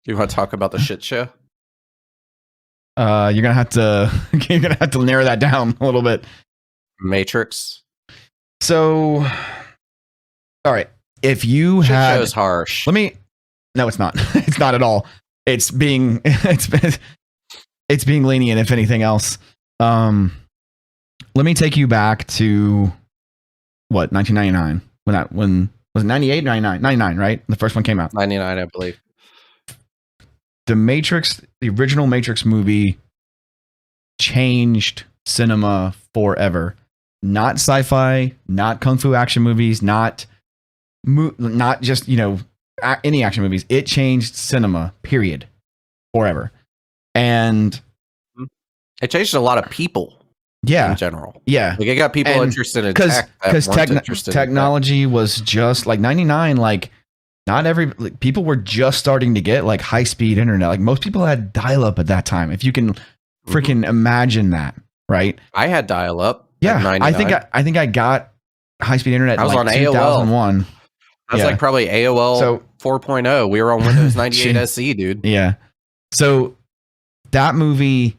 You want to talk about the shit show? You're gonna have to narrow that down a little bit. Matrix. So, all right. If you Shit had, show's harsh. No, it's not. It's not at all. It's being lenient, if anything else. Let me take you back to what, 1999? When was it 98, 99? 99, right? The first one came out. 99, I believe. The original Matrix movie changed cinema forever. Not sci-fi, not kung fu action movies, not just, any action movies. It changed cinema, period, forever. And it changed a lot of people. Yeah, in general. Yeah, like it got people interested in tech because technology was just like 99. Like not people were just starting to get like high speed internet. Like most people had dial up at that time. If you can freaking imagine that, right? I had dial up. Yeah, I think I got high speed internet. I was like on 2001. AOL. I was like probably AOL 4.0. We were on Windows 98 SE, dude. Yeah. So that movie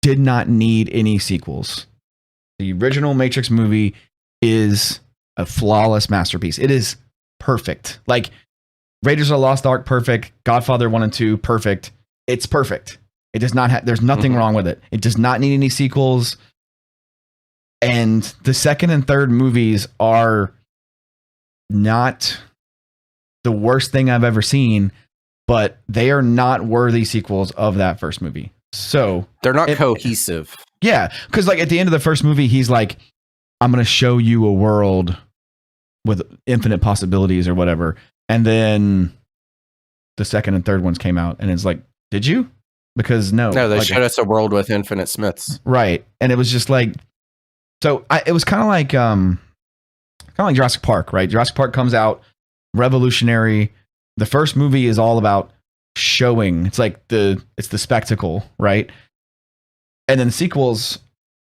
did not need any sequels. The original Matrix movie is a flawless masterpiece. It is perfect. Like Raiders of the Lost Ark, perfect. Godfather 1 and 2, perfect. It's perfect. It does not there's nothing wrong with it. It does not need any sequels. And the second and third movies are not the worst thing I've ever seen, but they are not worthy sequels of that first movie. So they're not cohesive. Yeah, because like at the end of the first movie, he's like, "I'm going to show you a world with infinite possibilities" or whatever. And then the second and third ones came out, and it's like, "Did you?" Because no, they showed us a world with infinite Smiths, right? And it was just like, so it was kind of like Jurassic Park, right? Jurassic Park comes out, revolutionary. The first movie is all about showing. It's like it's the spectacle, right? And then the sequels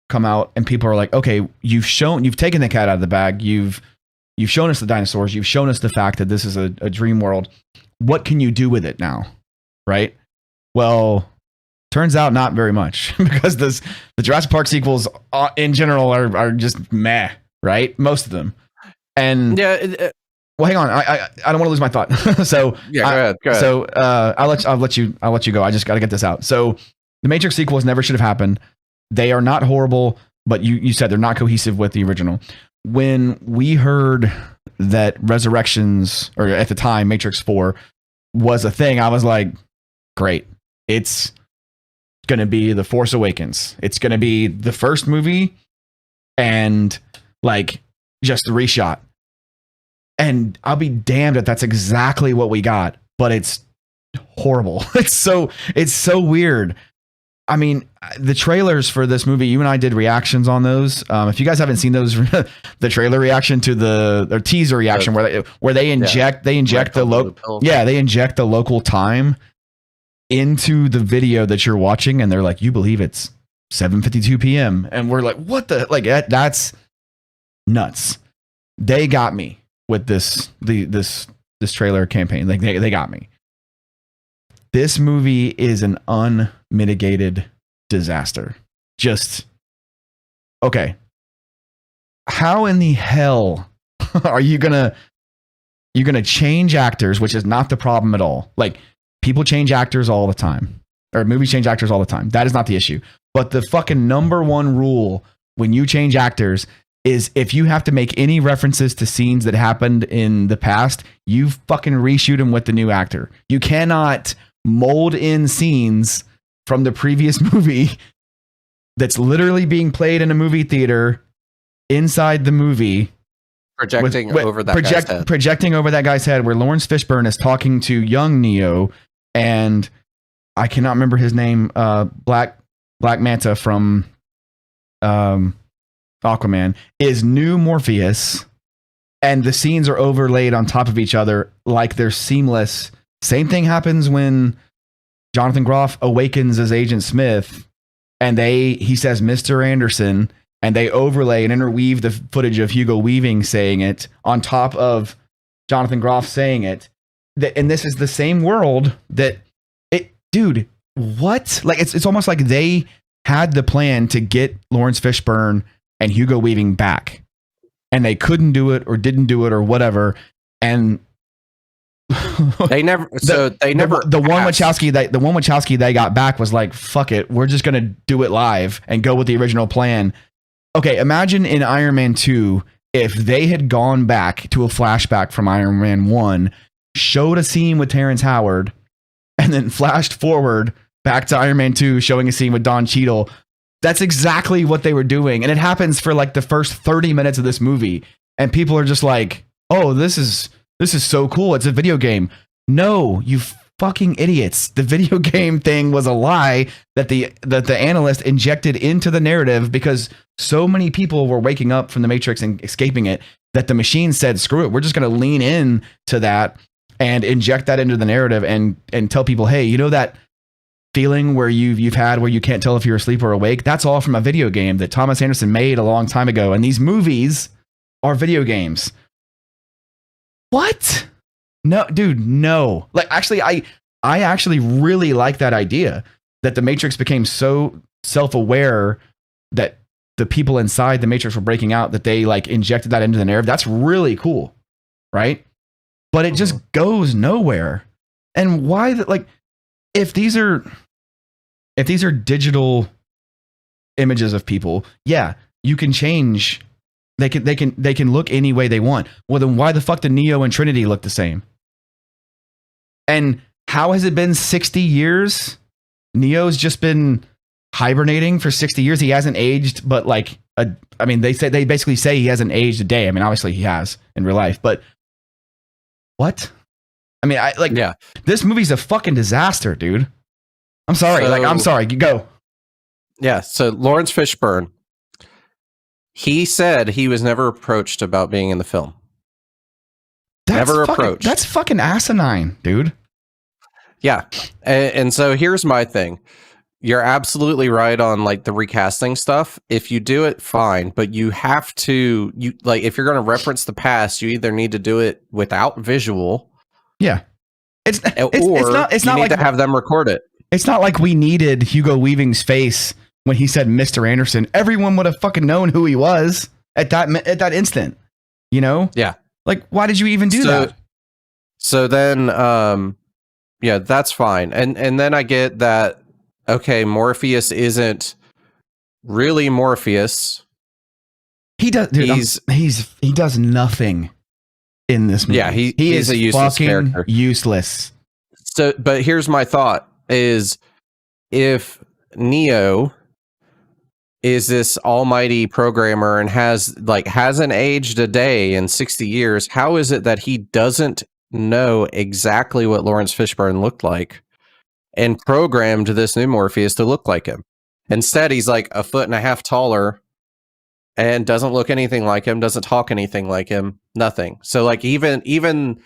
come out and people are like, okay, you've taken the cat out of the bag. You've shown us the dinosaurs. You've shown us the fact that this is a dream world. What can you do with it now? Right? Well, turns out not very much because the Jurassic Park sequels in general are just meh, right? Most of them. And yeah, well, hang on. I don't want to lose my thought. So yeah, go ahead. So I'll let you go. I just got to get this out. So the Matrix sequels never should have happened. They are not horrible, but you said they're not cohesive with the original. When we heard that Resurrections, or at the time Matrix 4 was a thing, I was like, great. It's going to be The Force Awakens. It's going to be the first movie and like just the reshot. And I'll be damned if that's exactly what we got, but it's horrible. It's so weird. I mean, the trailers for this movie, you and I did reactions on those. If you guys haven't seen those, the trailer reaction to the teaser reaction where they inject the local time into the video that you're watching, and they're like, you believe it's 7:52 p.m. and we're like, what the, like, that's nuts. They got me with this trailer campaign. Like they got me. This movie is an unmitigated disaster. Just okay. How in the hell are you gonna change actors, which is not the problem at all. Like people change actors all the time, or movies change actors all the time. That is not the issue. But the fucking number one rule when you change actors is if you have to make any references to scenes that happened in the past, you fucking reshoot them with the new actor. You cannot mold in scenes from the previous movie that's literally being played in a movie theater inside the movie. Projecting over that guy's head. Projecting over that guy's head, where Lawrence Fishburne is talking to young Neo, and I cannot remember his name, Black Manta from Aquaman, is new Morpheus, and the scenes are overlaid on top of each other like they're seamless. Same thing happens when Jonathan Groff awakens as Agent Smith, and he says Mr. Anderson, and they overlay and interweave the footage of Hugo Weaving saying it on top of Jonathan Groff saying it. and this is the same world that dude, what? Like, it's almost like they had the plan to get Lawrence Fishburne and Hugo Weaving back, and they couldn't do it or didn't do it or whatever. And they never. The one Wachowski they got back was like, fuck it, we're just gonna do it live and go with the original plan. Okay, imagine in Iron Man 2 if they had gone back to a flashback from Iron Man 1, showed a scene with Terrence Howard, and then flashed forward back to Iron Man 2 showing a scene with Don Cheadle. That's exactly what they were doing. And it happens for like the first 30 minutes of this movie. And people are just like, oh, this is so cool. It's a video game. No, you fucking idiots. The video game thing was a lie that the analyst injected into the narrative because so many people were waking up from the Matrix and escaping it that the machine said, screw it. We're just going to lean in to that and inject that into the narrative and tell people, hey, you know that feeling where you've had where you can't tell if you're asleep or awake? That's all from a video game that Thomas Anderson made a long time ago. And these movies are video games. What? No, dude, no. Like, actually, I actually really like that idea that the Matrix became so self-aware that the people inside the Matrix were breaking out, that they like injected that into the narrative. That's really cool, right? But it just goes nowhere. And why like if these are digital images of people, yeah, you can change. They can look any way they want. Well, then why the fuck do Neo and Trinity look the same? And how has it been 60 years? Neo's just been hibernating for 60 years. He hasn't aged, but like they basically say he hasn't aged a day. I mean, obviously he has in real life, but what? I mean, this movie's a fucking disaster, dude. I'm sorry. I'm sorry. You go. Yeah. So Lawrence Fishburne, he said he was never approached about being in the film. Approached. That's fucking asinine, dude. Yeah. And so here's my thing. You're absolutely right on like the recasting stuff. If you do it, fine, but you have to, if you're going to reference the past, you either need to do it without visual. Yeah. It's not like to have them record it. It's not like we needed Hugo Weaving's face when he said Mr. Anderson. Everyone would have fucking known who he was at that instant, you know? Yeah. Like, why did you even do that? So then, yeah, that's fine. And then I get that, okay, Morpheus isn't really Morpheus. He does, dude, he does nothing in this movie. Yeah, he is a useless character. Useless. So, but here's my thought is, if Neo is this almighty programmer and hasn't aged a day in 60 years, how is it that he doesn't know exactly what Lawrence Fishburne looked like and programmed this new Morpheus to look like him? Instead, he's like 1.5 feet taller and doesn't look anything like him, doesn't talk anything like him, nothing. So like even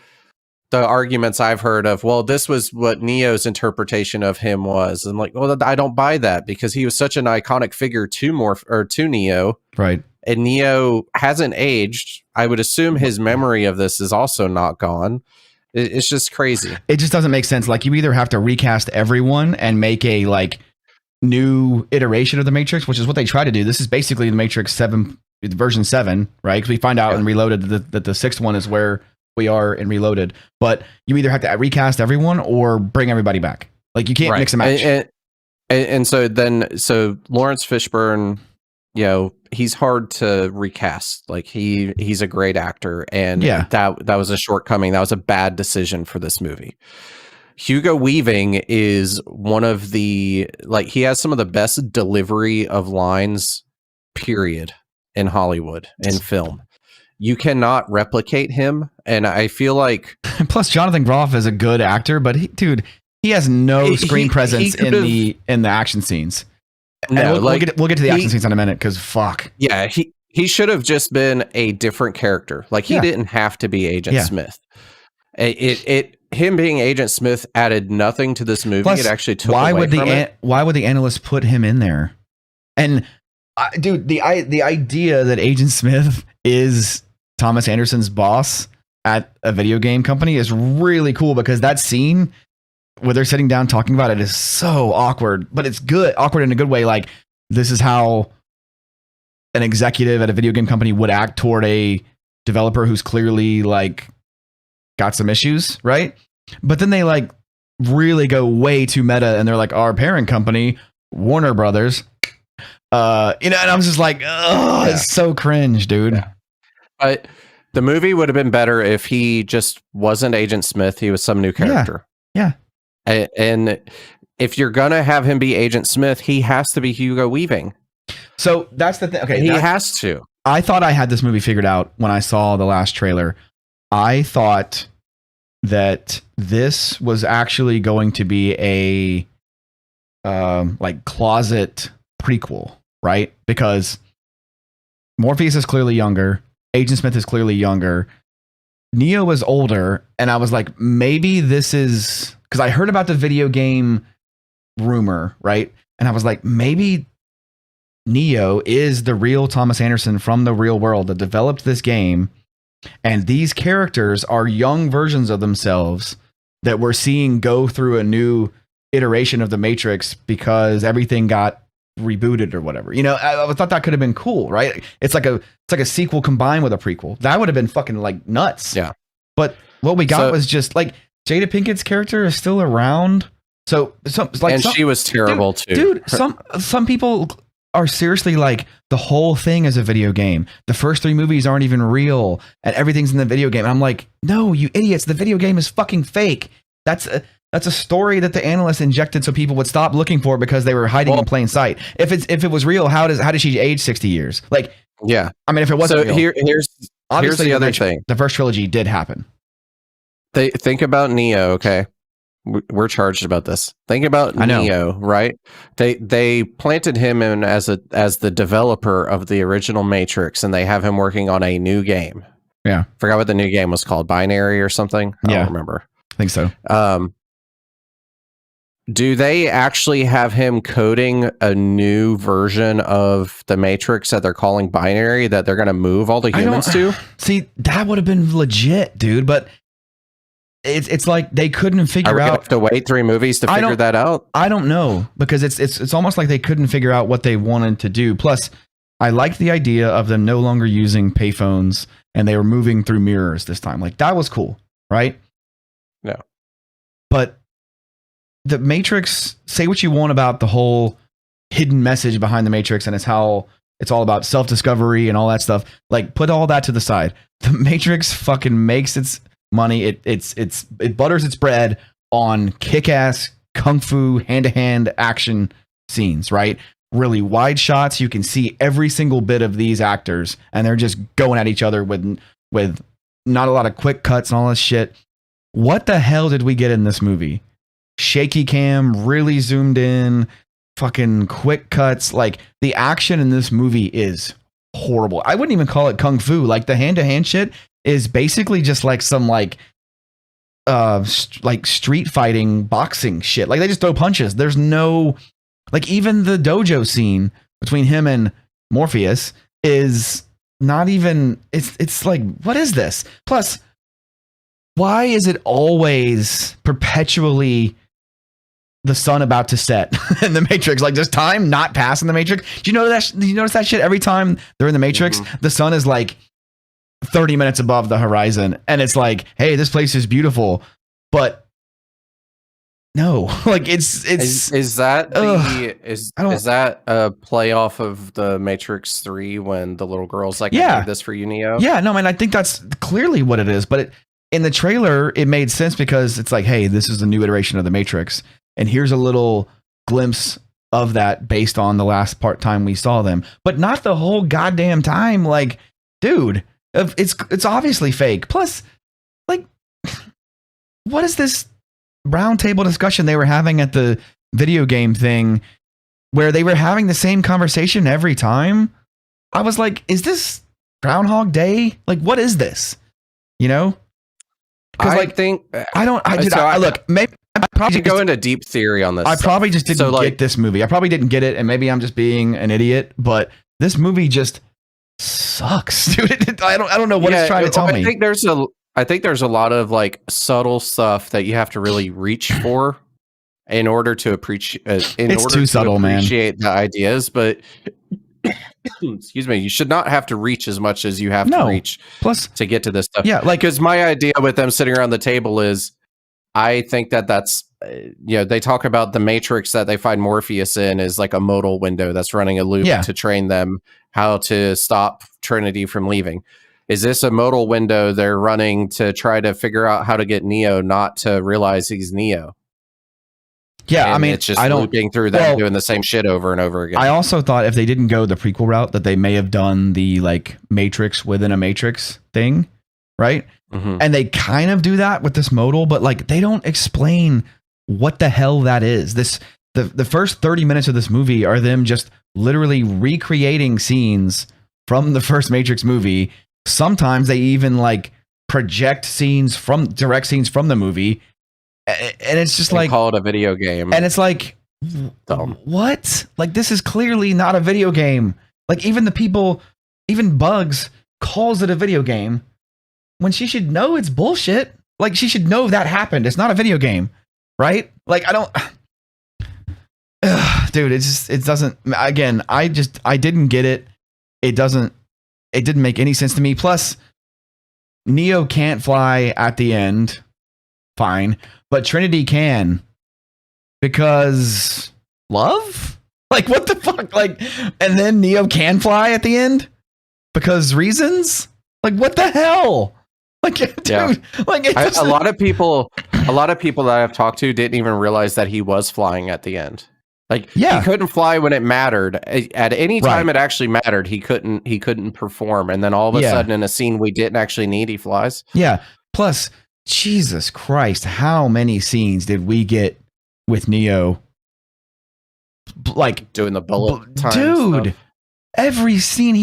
the arguments I've heard of, well, this was what Neo's interpretation of him was. I'm like, well, I don't buy that because he was such an iconic figure to Neo. Right. And Neo hasn't aged. I would assume his memory of this is also not gone. It's just crazy. It just doesn't make sense. Like, you either have to recast everyone and make a like new iteration of the Matrix, which is what they try to do. This is basically the Matrix 7 version 7, right? Because we find out in Reloaded that the 6th one is where we are in Reloaded. But you either have to recast everyone or bring everybody back. Like, you can't mix and match. And so Lawrence Fishburne, you know, he's hard to recast. Like, he's a great actor, and that was a shortcoming. That was a bad decision for this movie. Hugo Weaving is one of the, like, he has some of the best delivery of lines, period, in Hollywood, in film. You cannot replicate him, and I feel like... Plus, Jonathan Groff is a good actor, but he has no screen presence in the action scenes. No, we'll get to the action scenes in a minute, because fuck. Yeah, he should have just been a different character. Like, he didn't have to be Agent Smith. Him being Agent Smith added nothing to this movie. Plus, it actually took away from it. Why would the analyst put him in there? And dude, the idea that Agent Smith is Thomas Anderson's boss at a video game company is really cool, because that scene where they're sitting down talking about it is so awkward, but it's good, awkward in a good way. Like, this is how an executive at a video game company would act toward a developer who's clearly like got some issues, right? But then they like really go way too meta, and they're like, our parent company, Warner Brothers, and I'm just like, oh, it's so cringe, dude. Yeah. The movie would have been better if he just wasn't Agent Smith. He was some new character. Yeah. And if you're gonna have him be Agent Smith, he has to be Hugo Weaving. So that's the thing. Okay, he has to. I thought I had this movie figured out when I saw the last trailer. I thought that this was actually going to be a like closet prequel, right? Because Morpheus is clearly younger, Agent Smith is clearly younger, Neo is older, and I was like, maybe this is, because I heard about the video game rumor, right? And I was like, maybe Neo is the real Thomas Anderson from the real world that developed this game, and these characters are young versions of themselves that we're seeing go through a new iteration of the Matrix because everything got rebooted or whatever. You know, I thought that could have been cool, right? It's like a sequel combined with a prequel. That would have been fucking like nuts. Yeah. But what we got was just like Jada Pinkett's character is still around. So she was terrible too. Dude, some people are seriously like, the whole thing is a video game. The first 3 movies aren't even real, and everything's in the video game. And I'm like, no, you idiots! The video game is fucking fake. That's a story that the analysts injected so people would stop looking for it because they were hiding in plain sight. If it was real, how does she age 60 years? Like, yeah, I mean, if it wasn't real, here's the other thing. The first trilogy did happen. Think about Neo, okay? We're charged about this. Think about Neo, right? They planted him in as the developer of the original Matrix, and they have him working on a new game. Yeah, forgot what the new game was called, Binary or something. I don't remember. I think so. Do they actually have him coding a new version of the Matrix that they're calling Binary that they're going to move all the humans to? See, that would have been legit, dude. But it's like they couldn't figure out. Have to wait 3 movies to figure that out. I don't know, because it's almost like they couldn't figure out what they wanted to do. Plus, I liked the idea of them no longer using payphones and they were moving through mirrors this time. Like, that was cool, right? Yeah. But the Matrix, say what you want about the whole hidden message behind the Matrix, and it's how it's all about self-discovery and all that stuff. Like, put all that to the side. The Matrix fucking makes its money. It butters its bread on kick-ass kung fu hand-to-hand action scenes, right? Really wide shots. You can see every single bit of these actors, and they're just going at each other with not a lot of quick cuts and all this shit. What the hell did we get in this movie? Shaky cam, really zoomed in, fucking quick cuts. Like, the action in this movie is horrible. I wouldn't even call it kung fu. Like, the hand-to-hand shit is basically just like some like street fighting boxing shit. Like, they just throw punches. There's no, like, even the dojo scene between him and Morpheus is not even, it's like, what is this? Plus, why is it always perpetually the sun about to set in the Matrix? Like, does time not pass in the Matrix? Do you notice that shit? Every time they're in the Matrix, the sun is like 30 minutes above the horizon, and it's like, hey, this place is beautiful. But no, like, is that a play off of the Matrix 3 when the little girl's like, I did this for you, Neo? Yeah, no, man, I think that's clearly what it is. But in the trailer, it made sense because it's like, hey, this is a new iteration of the Matrix, and here's a little glimpse of that based on the last time we saw them, but not the whole goddamn time. Like, dude, it's obviously fake. Plus, like, what is this round table discussion they were having at the video game thing where they were having the same conversation every time? I was like, is this Groundhog Day? Like, what is this? You know? Because look, maybe I probably go into deep theory on this. I probably just didn't get this movie. I probably didn't get it, and maybe I'm just being an idiot. But this movie just sucks, dude. I don't know what it's trying to tell me. I think there's I think there's a lot of like subtle stuff that you have to really reach for in order to appreciate. It's too subtle, man. Appreciate the ideas, but excuse me, you should not have to reach as much as you have to reach. Plus, to get to this stuff. Yeah, like because my idea with them sitting around the table is, I think that's they talk about the matrix that they find Morpheus in is like a modal window that's running a loop to train them how to stop Trinity from leaving. Is this a modal window they're running to try to figure out how to get Neo not to realize he's Neo? Yeah, and I mean, it's just looping through that, doing the same shit over and over again. I also thought if they didn't go the prequel route, that they may have done the like Matrix within a Matrix thing, right? Mm-hmm. And they kind of do that with this modal, but like they don't explain what the hell that is. The first 30 minutes of this movie are them just literally recreating scenes from the first Matrix movie. Sometimes they even like project direct scenes from the movie. And it's just like, call it a video game. And it's like, dumb. What? Like, this is clearly not a video game. Like, even Bugs calls it a video game when she should know it's bullshit. Like, she should know that happened. It's not a video game, right? Like, I don't. Dude, it doesn't. Again, I didn't get it. It didn't make any sense to me. Plus, Neo can't fly at the end. Fine. But Trinity can, because love? Like, what the fuck? Like, and then Neo can fly at the end because reasons? Like, what the hell? Like, dude, like a lot of people that I've talked to didn't even realize that he was flying at the end. Like, he couldn't fly when it mattered. At any time it actually mattered, he couldn't perform. And then all of a sudden, in a scene we didn't actually need, he flies. Yeah. Plus, Jesus Christ, how many scenes did we get with Neo? Like doing the bullet time dude stuff. Every scene he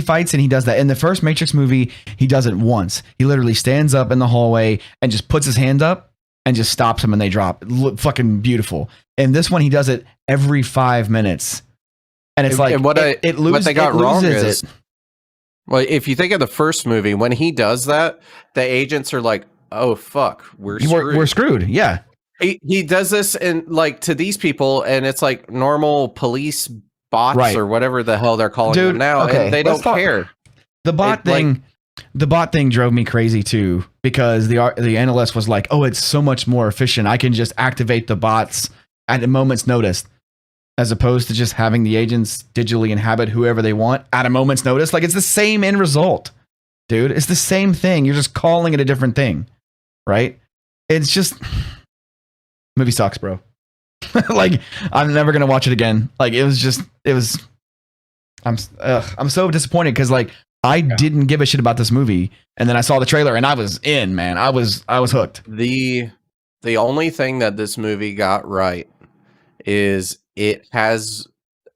fights and he does that. In the first Matrix movie, he does it once. He literally stands up in the hallway and just puts his hand up and just stops him and they drop. Fucking beautiful. And this one, he does it every 5 minutes. And it's like, what they got wrong is, well, if you think of the first movie, when he does that, the agents are like, "Oh fuck, we're screwed." Yeah, he does this and like to these people, and it's like normal police bots or whatever the hell they're calling them now, and they don't care. The bot thing drove me crazy too, because the analyst was like, "Oh, it's so much more efficient. I can just activate the bots at a moment's notice." As opposed to just having the agents digitally inhabit whoever they want at a moment's notice. Like, it's the same end result, dude. It's the same thing. You're just calling it a different thing, right? It's just, movie sucks, bro. Like, I'm never gonna watch it again. Like, I'm so disappointed because like I didn't give a shit about this movie, and then I saw the trailer and I was in, man. I was hooked. The only thing that this movie got right is it has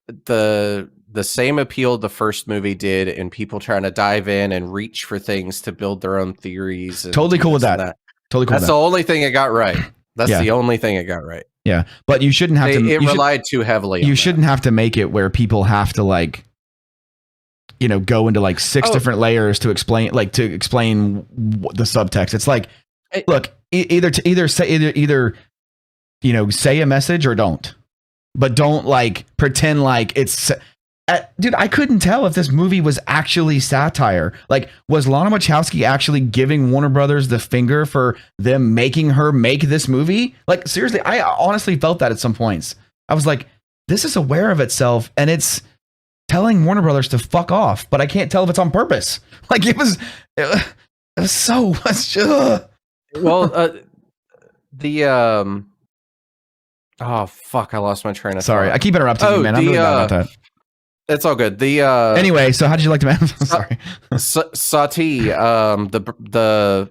the same appeal the first movie did, and people trying to dive in and reach for things to build their own theories. Totally cool with that. Totally cool. That's the only thing it got right. That's the only thing it got right. Yeah, but you shouldn't have to. It relied too heavily. You shouldn't have to make it where people have to like, go into like 6 different layers to explain the subtext. It's like, look, either say a message or don't. But don't like pretend like it's dude, I couldn't tell if this movie was actually satire. Like, was Lana Wachowski actually giving Warner Brothers the finger for them making her make this movie? Like, seriously, I honestly felt that at some points. I was like, this is aware of itself and it's telling Warner Brothers to fuck off, but I can't tell if it's on purpose. Like, it was so much. Well, oh fuck! I lost my train of thought. Sorry, I keep interrupting you, man. I'm really bad about that. It's all good. Anyway, so how did you like the man? Sorry, Sati, the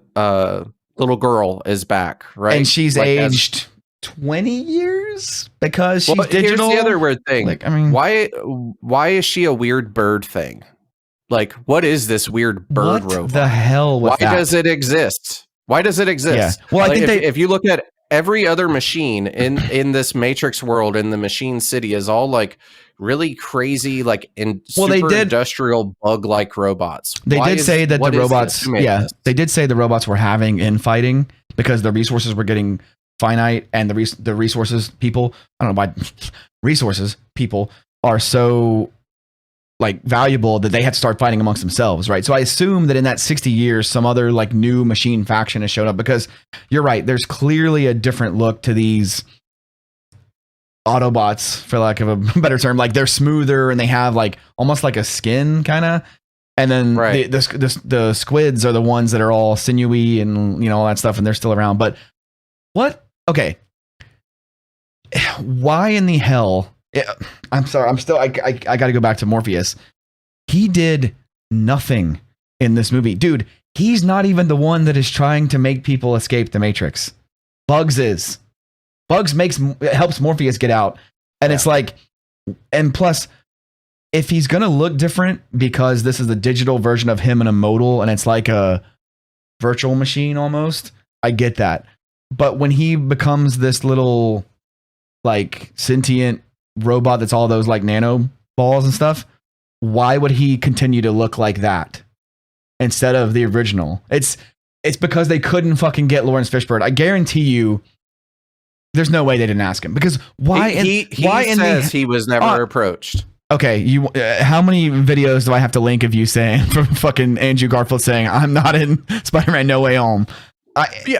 little girl is back, right? And she's like, aged 20 years because she's digital. Here's the other weird thing. Like, I mean, why is she a weird bird thing? Like, what is this weird bird robot? The hell? Why does it exist? Why does it exist? Yeah. Well, I think if you look at every other machine in this Matrix world, in the machine city, is all like really crazy, like super industrial bug like robots. They did say that the robots, they did say the robots were having infighting because the resources were getting finite, and the resources people, I don't know why resources people are so like valuable that they had to start fighting amongst themselves, right? So I assume that in that 60 years, some other like new machine faction has showed up, because you're right, there's clearly a different look to these Autobots, for lack of a better term. Like they're smoother and they have like almost like a skin kind of, and then the squids are the ones that are all sinewy and, you know, all that stuff, and they're still around. But what? Okay, why in the hell? I'm sorry. I got to go back to Morpheus. He did nothing in this movie. Dude, he's not even the one that is trying to make people escape the Matrix. Bugs is. Bugs helps Morpheus get out. And it's like, and plus, if he's going to look different because this is the digital version of him in a modal and it's like a virtual machine almost, I get that. But when he becomes this little like sentient robot that's all those like nano balls and stuff, why would he continue to look like that instead of the original? It's because they couldn't fucking get Lawrence Fishburne. I guarantee you there's no way they didn't ask him, because he says he was never approached. Okay, how many videos do I have to link of you saying, from fucking Andrew Garfield saying, I'm not in Spider-Man No Way Home?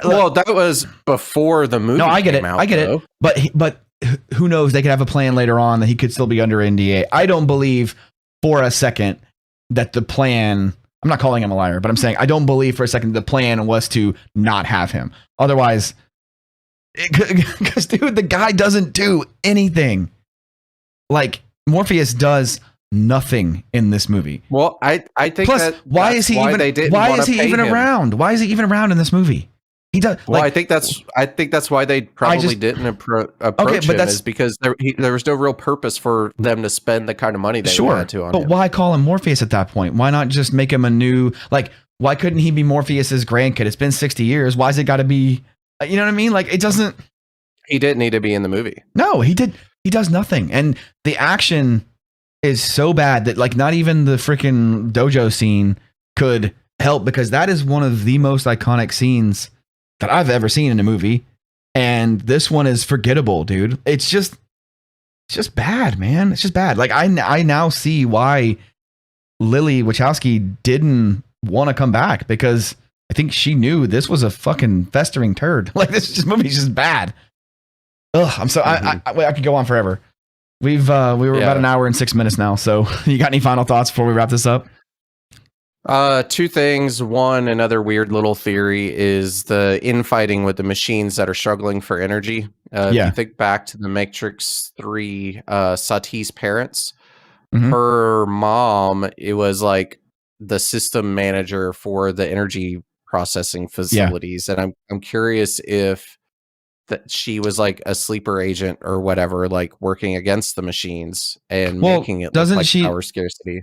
Well, that was before the movie. No, I get it. But who knows? They could have a plan later on that he could still be under NDA. I don't believe for a second that the plan, I'm not calling him a liar, but I'm saying I don't believe for a second the plan was to not have him. Otherwise, because dude, the guy doesn't do anything. Like Morpheus does nothing in this movie. Well, I think plus, why is he even around? Why is he even around in this movie? He does. Well, I think that's why they probably didn't approach him, is because there was no real purpose for them to spend the kind of money they had to on him. But why call him Morpheus at that point? Why not just make him a new, like, why couldn't he be Morpheus's grandkid? It's been 60 years. Why's it got to be, you know what I mean? Like, it doesn't. He didn't need to be in the movie. No, he does nothing. And the action is so bad that like not even the freaking dojo scene could help, because that is one of the most iconic scenes that I've ever seen in a movie, and this one is forgettable, dude. It's just bad, man. It's just bad. Like I now see why Lily Wachowski didn't want to come back, because I think she knew this was a fucking festering turd. Like this movie's just bad. Ugh, I'm so I could go on forever. We were about an hour and 6 minutes now. So you got any final thoughts before we wrap this up? Two things. One, another weird little theory is the infighting with the machines that are struggling for energy. If you think back to the Matrix 3, Sati's parents, her mom, it was like the system manager for the energy processing facilities. And I'm curious if that she was like a sleeper agent or whatever, like working against the machines and making it look like power scarcity.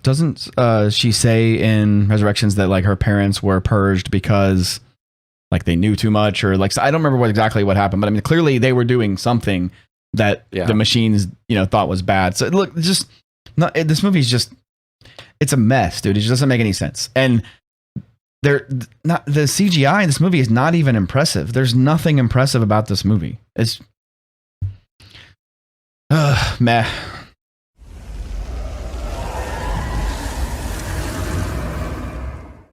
Doesn't she say in Resurrections that like her parents were purged because like they knew too much, or like, so I don't remember exactly what happened, but I mean clearly they were doing something that the machines, you know, thought was bad. So look, this movie's just, it's a mess, dude. It just doesn't make any sense. And the CGI in this movie is not even impressive. There's nothing impressive about this movie. It's meh.